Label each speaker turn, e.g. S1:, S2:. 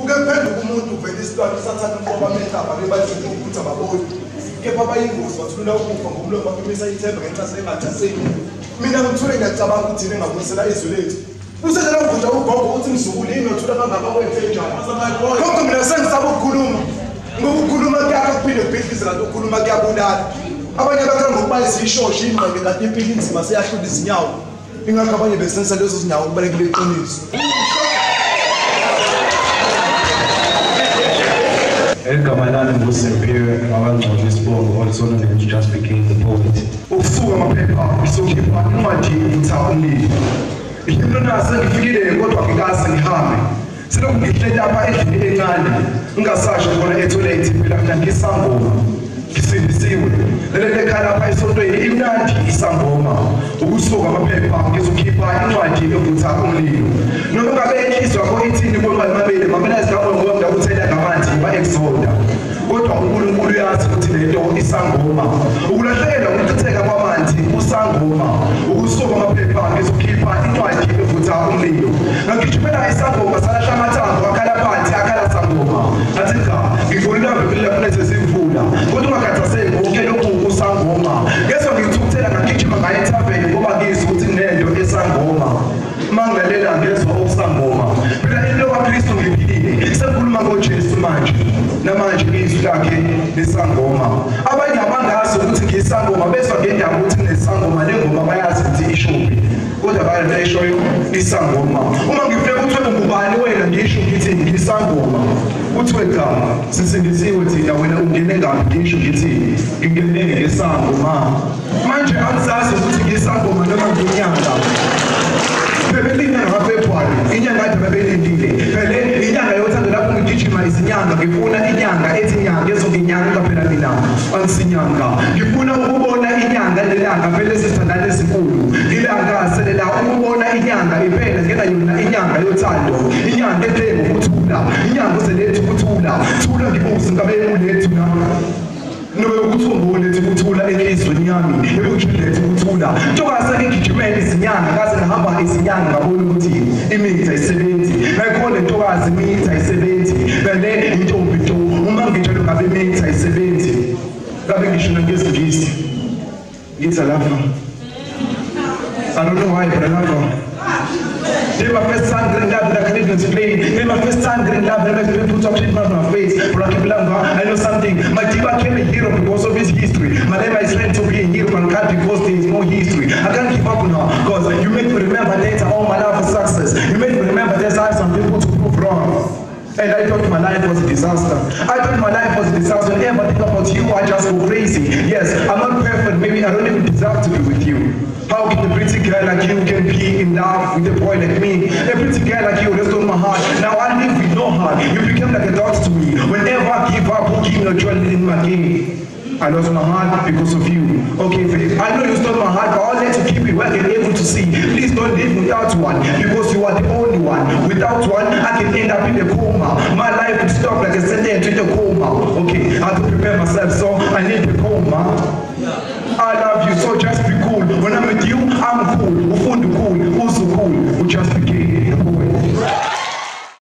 S1: ukephendula umuntu uvela isitwana usathatha umfoba amehaba bebathi ukuthi ababoni kepha bayingozi bathulula ukufa ngomlomo bafimisa ithemba ngenxa sengathaseki mina ngithule ngiyacabanga ukuthi ngingabuyisela izwi lethu usetshela mvuja ugogo uthi mzukulu nothula kangaka kwenze njani kodwa mina sengisaba ukukhuluma ngokukhuluma kuyakho kuphinde kubhidlize kanti ukukhuluma kuyabulala abanye bakhala ngokuba izishosho ingqeke kanti impilo inzima seyahlula izinyawo ingakho abanye besenza lezo zinyawo kubalekile iqiniso.
S2: Egamalani nguSemphiwe abangcono isibongo also known as Just Became the Poet. Ukusuka amaphepha isokhipha incwadi yokuthatha umlilo. Into nase ngifikile kodwa ngikaze ngihambe. Selokhu ngihleli lapha endlini encane ngingasasho khona etoilet phela mina ngisangoma. Ngisindisiwe. Lele ekhala lapha esontweni imnandi isangoma. Ukusuka amaphepha ngizokhipha incwadi yokuthatha umlilo. Noma ngabe inhliziyo yakho ithini kodwa imabele mamela zikho ngoba ngakuthela ngamanzi ba exoda. Kodwa uNkulunkulu uyazi ukuthi lento isangoma. Ukulahlekelwa ukuchitheka kwamanzi usangoma. Ukusuka amaphepha ngizokhipha incwadi yokuthatha umlilo. Ngigijimela isangoma salahla amathambo akhala phansi akhala sangoma. Athi cha ngifuna vele kulezi zimvula. Kodwa ungakhathazeki konke lokhu usangoma. Ngeso ngithukuthela ngagijima ngaye ethaveni ngoba ngizwe ukuthi nento esangoma. Mangalela ngezwe usangoma. Phela into kaKristu ngiphilile. Sekukhuluma ngoJesu manje. Namanje izwi lakhe lesangoma. Abanye abangazi ukuthi ngisangoma bezwa ngendaba ukuthi nesangoma lengoma bayazi ukuthi ishophi. Kodwa bayayisho isangoma. Uma ngifuna ukuthi ungubani wena ngisho ngithi ngisangoma. Uthiwe cha sisindisiwe thina wena ungene ngaphi ngisho ngithi ngingene ngesangoma. Manje angisazi ukuthi ngisangoma noma nginyanga. Bebelina ngaFebruary inyanga yathi bebelindile phela inyanga yothando lapho ngigijima izinyanga ngifuna inyanga ethi inyanga ezoginyanga phela mina ansinyanga ngifuna ukubona inyanga lelanga phela sisithandana esikhulu ilanga selela ukubona inyanga iphela ngena yona inyanga yothando inyanga ethenga ukuthula inyanga oselethu ukuthula thula ngibuze ngabe ulethu na nobe ukuthumbu lethu ukuthula enhlizweni yami ekujilethu ukuthula ntokaze ngigijimela izinyanga kaze ngihamba izinyanga ngabona ukuthi imitha isebenzi ngayikhona ntokaze imitha isebenzi bele intombi nto uma ngitshela ngabe imitha isebenzi ngabe ngishona ngesingisi ngithi lapha I don't know why but I love They my first time growing up that I can't even explain. They my first time growing up that I can't put up in my face. But I know something. My diva came a hero because of his history. My neighbor is trying to be a hero but I can't because there is no history. I can't give up on her because you make me remember later all my life for success. You make me remember there's some people to prove wrong. And I thought my life was a disaster. I thought my life was a disaster. Whenever I think about you, I just go crazy. Yes, I'm not perfect. Maybe I don't even deserve to be with you. How can a pretty girl like you can be in love with a boy like me? A pretty girl like you has done my heart. Now I live with no heart. You became like a dog to me. Whenever I give up, who give no joy in my game? I lost my heart because of you. Okay, Faith, I know you stole my heart, but I'll let you keep it where I can able to see. Please don't leave me without one, because you are the only one. Without one, I can end up in a coma. My life would stop like a sentence in a coma. Okay, I have to prepare myself, so I need a coma. I love you, so just be cool. When I'm with you, I'm cool. Ufundu cool, also cool. We just be